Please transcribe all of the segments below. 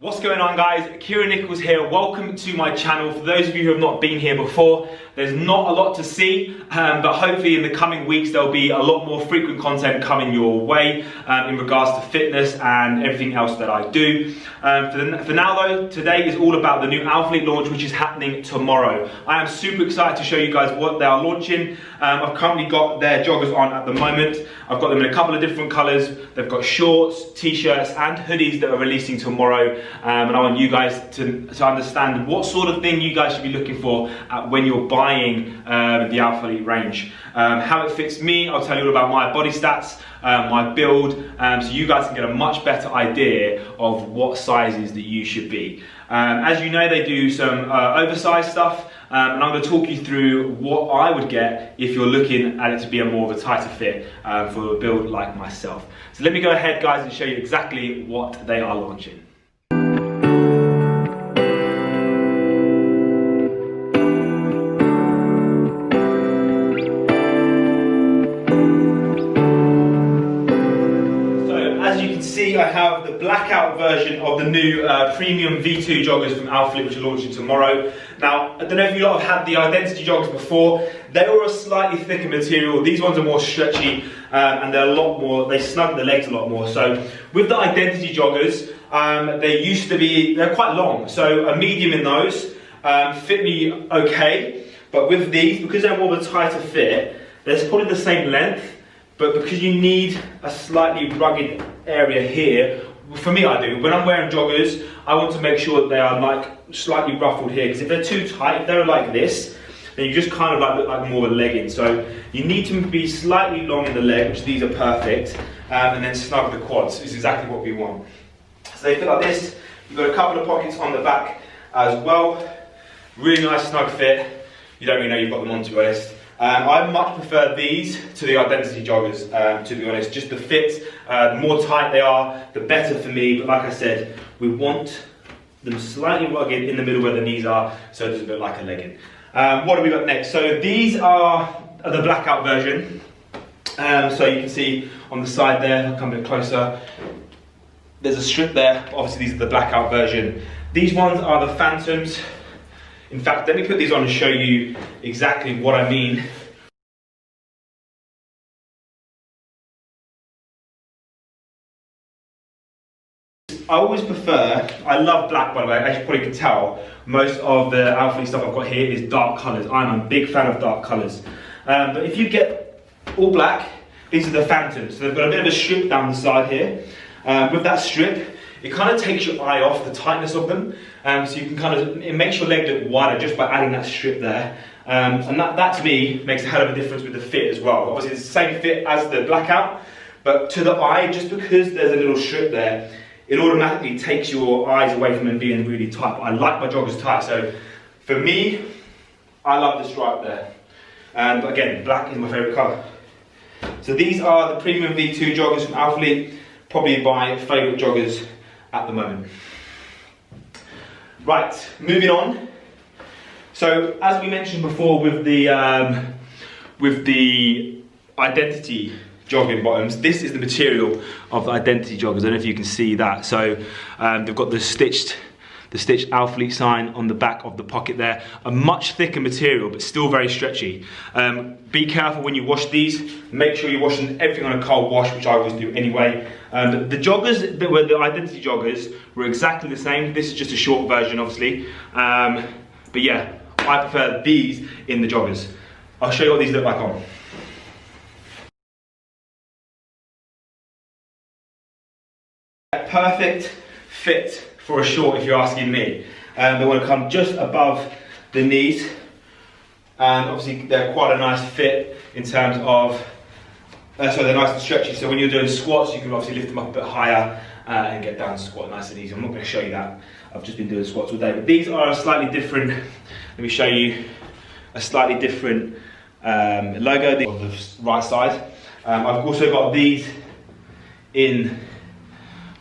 What's going on, guys? Kieran here. Welcome to my channel. For those of you who have not been here before, there's not a lot to see, but hopefully in the coming weeks there'll be a lot more frequent content coming your way in regards to fitness and everything else that I do. For now though, today is all about the new Alphalete launch, which is happening tomorrow. I am super excited to show you guys what they are launching. I've currently got their joggers on at the moment. I've got them in a couple of different colours. They've got shorts, t-shirts and hoodies that are releasing tomorrow. And I want you guys to understand what sort of thing you guys should be looking for when you're buying the Alphalete range. How it fits me, I'll tell you all about my body stats, my build, so you guys can get a much better idea of what sizes that you should be. As you know, they do some oversized stuff, and I'm going to talk you through what I would get if you're looking at it to be a more of a tighter fit for a build like myself. So let me go ahead, guys, and show you exactly what they are launching. I have the blackout version of the new premium V2 joggers from Alphalete, which are launching tomorrow. Now, I don't know if you lot have had the Identity joggers before. They were a slightly thicker material. These ones are more stretchy and they're a lot more, they snug the legs a lot more. So with the Identity joggers, they're quite long. So a medium in those fit me okay. But with these, because they're more of a tighter fit, they're probably the same length. But because you need a slightly rugged area here, for me I do, when I'm wearing joggers, I want to make sure that they are like slightly ruffled here, because if they're too tight, if they're like this, then you just kind of like look like more of a legging. So you need to be slightly long in the leg, which these are perfect, and then snug the quads is exactly what we want. So they fit like this. You've got a couple of pockets on the back as well. Really nice snug fit. You don't really know you've got them on, to be honest. I much prefer these to the Identity joggers, to be honest. Just the fit, the more tight they are, the better for me. But like I said, we want them slightly rugged in the middle where the knees are, so it doesn't look like a legging. What do we got next? So these are the blackout version. So you can see on the side there, I'll come a bit closer, there's a strip there. Obviously these are the blackout version. These ones are the Phantoms. In fact, let me put these on and show you exactly what I mean. I always prefer, I love black by the way, as you probably can tell, most of the Alphalete stuff I've got here is dark colours. I'm a big fan of dark colours. But if you get all black, these are the Phantoms. So they've got a bit of a strip down the side here. With that strip, it kind of takes your eye off the tightness of them. So you can it makes your leg look wider just by adding that strip there. And that to me makes a hell of a difference with the fit as well. Obviously it's the same fit as the blackout, but to the eye, just because there's a little strip there, it automatically takes your eyes away from them being really tight. But I like my joggers tight, so for me, I love the stripe there. But again, black is my favourite colour. So these are the premium V2 joggers from Alphalete, probably my favourite joggers at the moment. Right, moving on. So as we mentioned before with the Identity jogging bottoms, this is the material of the Identity joggers. I don't know if you can see that. So they've got the stitched Alphalete sign on the back of the pocket there. A much thicker material, but still very stretchy. Be careful when you wash these. Make sure you're washing everything on a cold wash, which I always do anyway. The joggers that were the Identity joggers were exactly the same. This is just a short version, obviously. But yeah, I prefer these in the joggers. I'll show you what these look like on. Perfect fit for a short, if you're asking me. They want to come just above the knees, and obviously they're quite a nice fit in terms of, so they're nice and stretchy, so when you're doing squats you can obviously lift them up a bit higher and get down to squat nice and easy. I'm not going to show you that, I've just been doing squats all day, but these are a slightly different, let me show you a slightly different logo on the right side. I've also got these in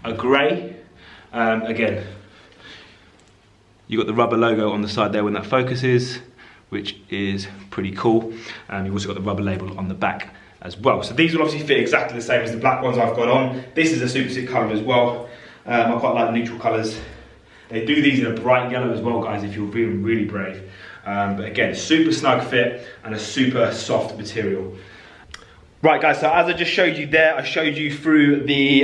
a grey. Again, you've got the rubber logo on the side there when that focuses, which is pretty cool. You've also got the rubber label on the back as well. So these will obviously fit exactly the same as the black ones I've got on. This is a super sick colour as well. I quite like neutral colours. They do these in a bright yellow as well, guys, if you're being really brave. But again, super snug fit and a super soft material. Right guys, so as I just showed you there, I showed you through the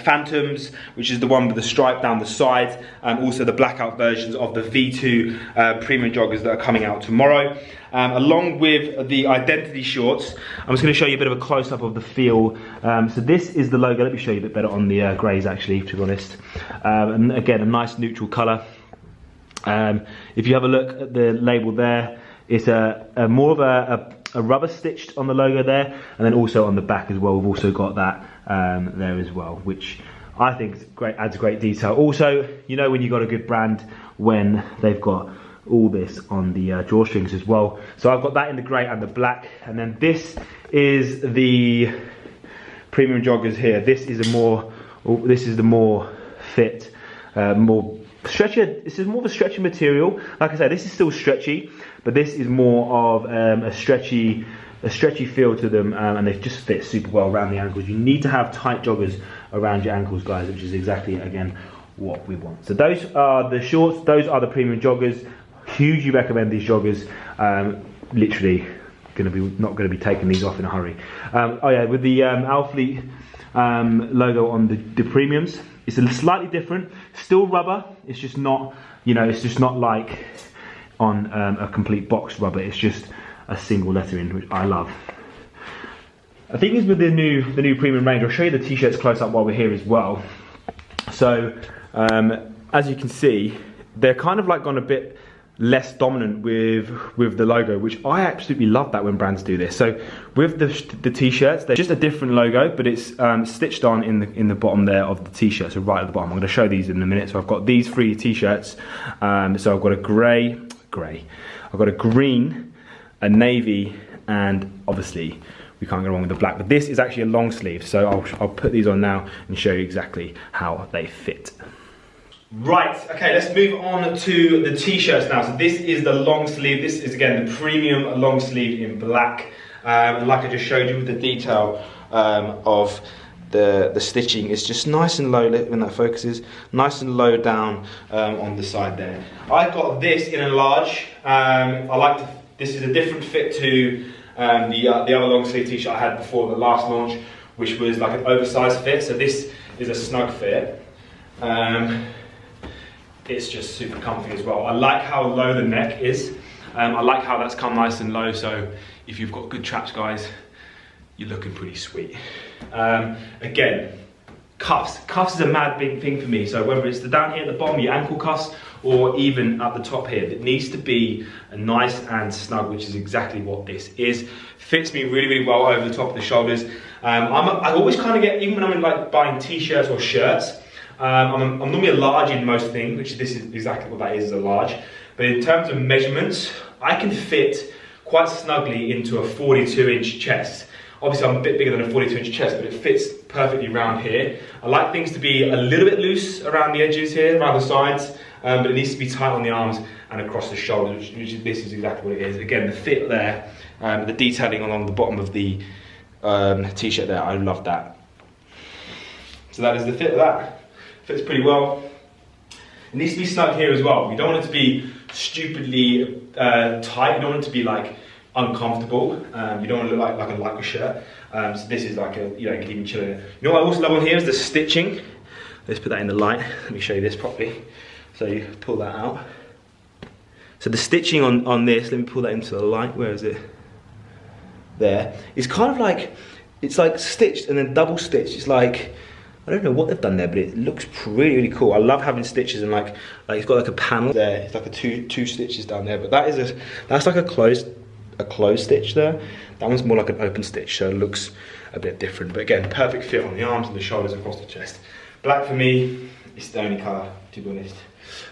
Phantoms, which is the one with the stripe down the sides, and also the blackout versions of the V2 premium joggers that are coming out tomorrow. Along with the Identity shorts, I'm just going to show you a bit of a close-up of the feel. So this is the logo. Let me show you a bit better on the greys actually, to be honest. And again, a nice neutral colour. If you have a look at the label there, it's more of a rubber stitched on the logo there, and then also on the back as well. We've also got that there as well, which I think is great, adds great detail. Also, you know when you got a good brand when they've got all this on the drawstrings as well. So I've got that in the grey and the black, and then this is the premium joggers here. This is the more fit, more stretchy. This is more of a stretchy material. Like I said, this is still stretchy, but this is more of a stretchy feel to them, and they just fit super well around the ankles. You need to have tight joggers around your ankles, guys, which is exactly, again, what we want. So those are the shorts, those are the premium joggers. Hugely recommend these joggers. Literally not going to be taking these off in a hurry. Oh yeah, with the Alphalete logo on the premiums, it's a slightly different. Still rubber. It's just not, you know, it's just not like on a complete boxed rubber. It's just a single lettering, which I love. I think is with the new premium range. I'll show you the t-shirts close up while we're here as well. So as you can see, they're kind of like gone a bit less dominant with the logo, which I absolutely love that when brands do this. So with the t-shirts, they're just a different logo, but it's stitched on in the bottom there of the t-shirt, so right at the bottom. I'm going to show these in a minute. So I've got these 3 t-shirts. So I've got a grey, I've got a green, a navy, and obviously we can't go wrong with the black. But this is actually a long sleeve, so I'll put these on now and show you exactly how they fit. Right, okay, let's move on to the t-shirts now. So this is the long sleeve. This is, again, the premium long sleeve in black. And like I just showed you with the detail of the stitching, it's just nice and low when that focuses, nice and low down on the side there. I got this in a large. This is a different fit to the other long sleeve t-shirt I had before the last launch, which was like an oversized fit. So this is a snug fit. It's just super comfy as well. I like how low the neck is. I like how that's come nice and low, so if you've got good traps, guys, you're looking pretty sweet. Again, cuffs. Cuffs is a mad big thing for me, so whether it's down here at the bottom, your ankle cuffs, or even at the top here, it needs to be nice and snug, which is exactly what this is. Fits me really, really well over the top of the shoulders. I always kind of get, even when I'm like buying t-shirts or shirts, I'm normally a large in most things, which this is exactly what that is a large. But in terms of measurements, I can fit quite snugly into a 42-inch chest. Obviously, I'm a bit bigger than a 42-inch chest, but it fits perfectly around here. I like things to be a little bit loose around the edges here, around the sides, but it needs to be tight on the arms and across the shoulders, which this is exactly what it is. Again, the fit there, the detailing along the bottom of the t-shirt there, I love that. So that is the fit of that. Fits pretty well. It needs to be snug here as well. You don't want it to be stupidly tight. You don't want it to be like uncomfortable. You don't want to look like a lycra shirt. So this is like a, you know, you can even chill in it. You know what I also love on here is the stitching. Let's put that in the light. Let me show you this properly. So you pull that out. So the stitching on this, let me pull that into the light. Where is it? There. It's kind of like, it's like stitched and then double stitched. It's like, I don't know what they've done there, but it looks really, really cool. I love having stitches and like it's got like a panel there. It's like a two stitches down there, but that's like a closed stitch there. That one's more like an open stitch, so it looks a bit different. But again, perfect fit on the arms and the shoulders across the chest. Black for me is the only colour, to be honest.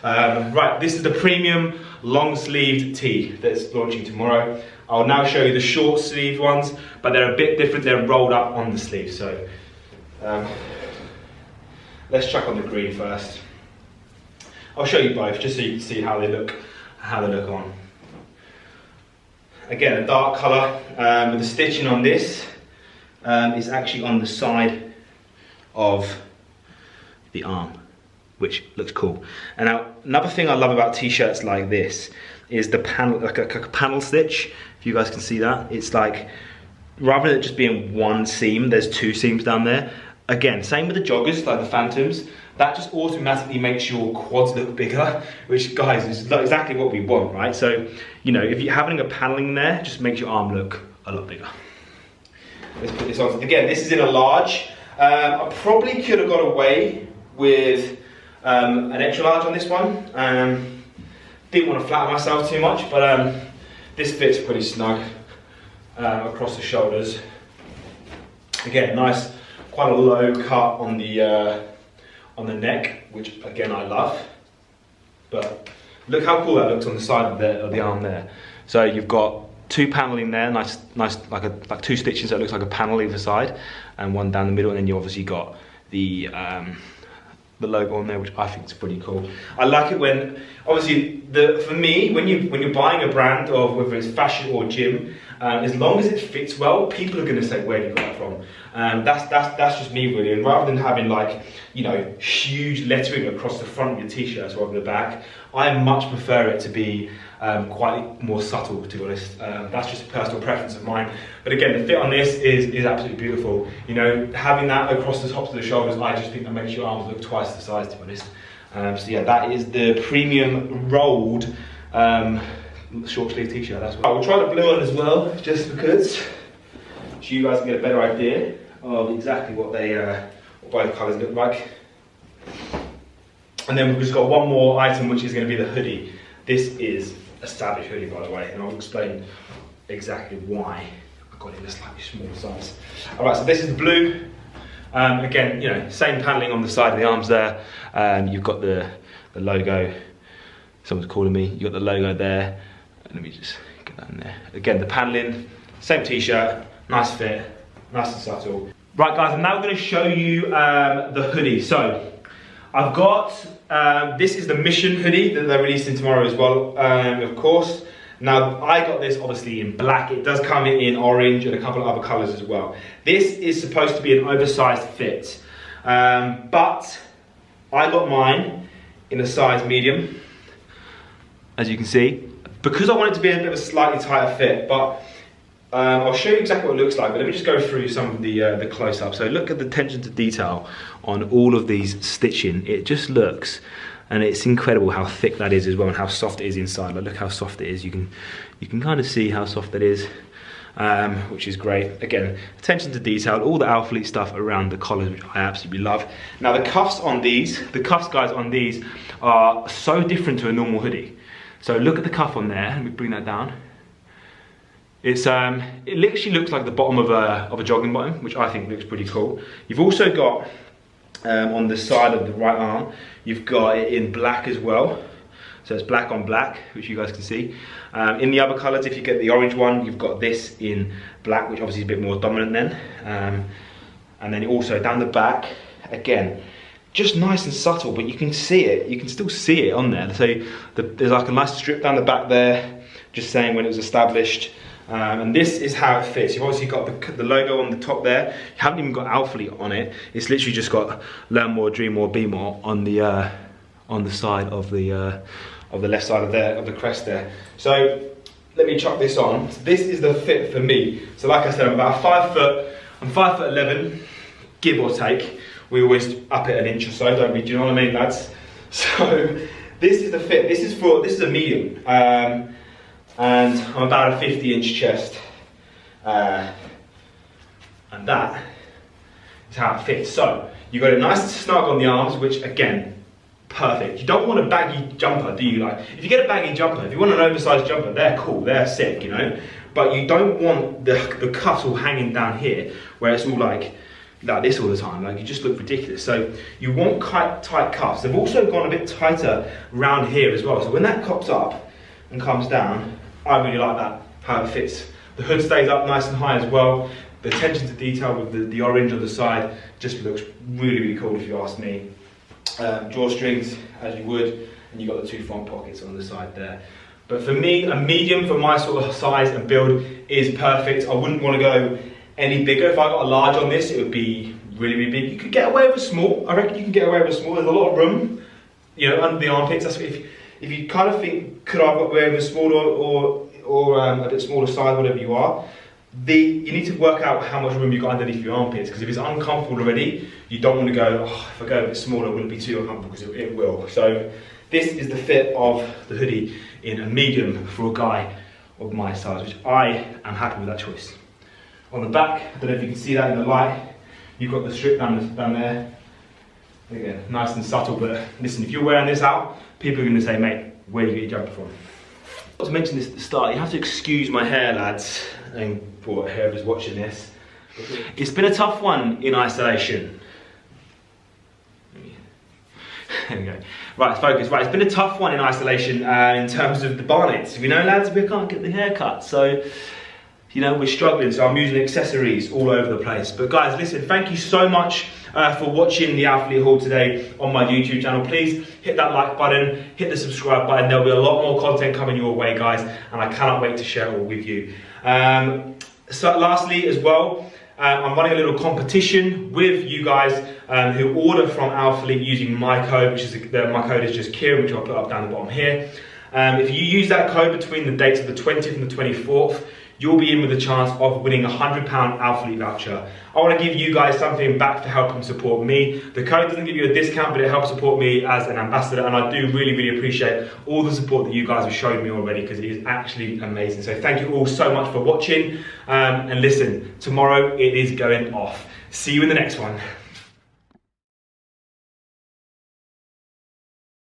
Right, this is the premium long sleeved tee that's launching tomorrow. I'll now show you the short sleeved ones, but they're a bit different. They're rolled up on the sleeve, so. Let's chuck on the green first. I'll show you both just so you can see how they look on. Again, a dark colour, but the stitching on this is actually on the side of the arm. which looks cool. And now, another thing I love about t-shirts like this is the panel, like a panel stitch. If you guys can see that, it's like, rather than it just being one seam, there's two seams down there. Again, same with the joggers, like the Phantoms. That just automatically makes your quads look bigger, which, guys, is exactly what we want, right? So, you know, if you're having a paneling there, just makes your arm look a lot bigger. Let's put this on. Again, this is in a large. I probably could have got away with an extra large on this one. Didn't want to flatter myself too much, but this fits pretty snug across the shoulders. Again, nice, quite a low cut on the neck, which again I love. But look how cool that looks on the side of the arm there. So you've got two paneling there, nice, like two stitches that looks like a panel either side, and one down the middle, and then you obviously got the logo on there, which I think is pretty cool. I like it when, obviously, for me, when you're buying a brand of whether it's fashion or gym, as long as it fits well, people are going to say, where do you got that from? That's just me really. And rather than having, like, you know, huge lettering across the front of your t-shirts or over the back, I much prefer it to be quite more subtle, to be honest. That's just a personal preference of mine. But again, the fit on this is absolutely beautiful. You know, having that across the tops of the shoulders, I just think that makes your arms look twice the size, to be honest. So yeah, that is the premium rolled short sleeve t-shirt. That's what I will try the blue on as well, just because, so you guys can get a better idea of exactly what both colours look like. And then we've just got one more item, which is going to be the hoodie. This is a Savage hoodie, by the way, and I'll explain exactly why I got it in a slightly smaller size. All right, so this is the blue. Again, you know, same paneling on the side of the arms there. You've got the logo. Someone's calling me. You've got the logo there. Let me just get that in there. Again, the paneling, same t-shirt, nice fit, nice and subtle. Right, guys, I'm now going to show you the hoodie. So, I've got, this is the Mission hoodie that they're releasing tomorrow as well, of course. Now, I got this obviously in black. It does come in orange and a couple of other colours as well. This is supposed to be an oversized fit, but I got mine in a size medium, as you can see, because I want it to be a bit of a slightly tighter fit, but I'll show you exactly what it looks like, but let me just go through some of the close-up. So look at the attention to detail on all of these stitching. It just looks, and it's incredible how thick that is as well, and how soft it is inside. Like, look how soft it is. You can kind of see how soft it is, which is great. Again, attention to detail, all the Alphalete stuff around the collars, which I absolutely love. Now the cuffs on these, guys, on these are so different to a normal hoodie. So look at the cuff on there. Let me bring that down. It's it literally looks like the bottom of a jogging bottom, which I think looks pretty cool. You've also got on the side of the right arm, you've got it in black as well. So it's black on black, which you guys can see. In the other colours, if you get the orange one, you've got this in black, which obviously is a bit more dominant then. And then also down the back, again, just nice and subtle, but you can see it. You can still see it on there. So there's like a nice strip down the back there, just saying when it was established. And this is how it fits. You've obviously got the logo on the top there. You haven't even got Alphalete on it. It's literally just got Learn More, Dream More, Be More on the side of the left side of the crest there. So let me chuck this on. So this is the fit for me. So like I said, I'm about 5 foot. I'm 5'11", give or take. We always up it an inch or so, don't we? Do you know what I mean, lads? So this is the fit. This is a medium. And I'm about a 50-inch chest, and that is how it fits. So you've got it nice and snug on the arms, which again, perfect. You don't want a baggy jumper, do you? Like, if you get a baggy jumper, if you want an oversized jumper, they're cool, they're sick, you know. But you don't want the cuffs all hanging down here, where it's all like this all the time. Like, you just look ridiculous. So you want quite tight cuffs. They've also gone a bit tighter around here as well. So when that cops up and comes down, I really like that, how it fits. The hood stays up nice and high as well. The attention to detail with the orange on the side just looks really, really cool if you ask me. Drawstrings, as you would, and you've got the 2 front pockets on the side there. But for me, a medium for my sort of size and build is perfect. I wouldn't want to go any bigger. If I got a large on this, it would be really, really big. You could get away with a small. I reckon you can get away with a small. There's a lot of room you know, under the armpits. That's if you kind of think, could I wear a smaller or a bit smaller size, whatever you are. You need to work out how much room you've got underneath your armpits, because if it's uncomfortable already, you don't want to go, oh, if I go a bit smaller, will it be too uncomfortable? Because it will. So this is the fit of the hoodie in a medium for a guy of my size, which I am happy with that choice. On the back, I don't know if you can see that in the light, you've got the strip down there. Again, nice and subtle, but listen, if you're wearing this out, people are going to say, mate, where do you get your jumper from? I want to mention this at the start, you have to excuse my hair, lads, and for whoever's watching this. It's been a tough one in isolation. There we go. Right, focus. Right, it's been a tough one in isolation in terms of the barnets. You know, lads, we can't get the haircut, so you know, we're struggling, so I'm using accessories all over the place. But guys, listen, thank you so much for watching the Alphalete haul today on my YouTube channel. Please hit that like button, hit the subscribe button. There'll be a lot more content coming your way, guys, and I cannot wait to share it all with you. So lastly as well, I'm running a little competition with you guys who order from Alphalete using my code, which is my code is just Kieran, which I'll put up down the bottom here. If you use that code between the dates of the 20th and the 24th, you'll be in with a chance of winning a £100 Alphalete voucher. I want to give you guys something back to help and support me. The code doesn't give you a discount, but it helps support me as an ambassador, and I do really, really appreciate all the support that you guys have shown me already, because it is actually amazing. So thank you all so much for watching, and listen, tomorrow it is going off. See you in the next one.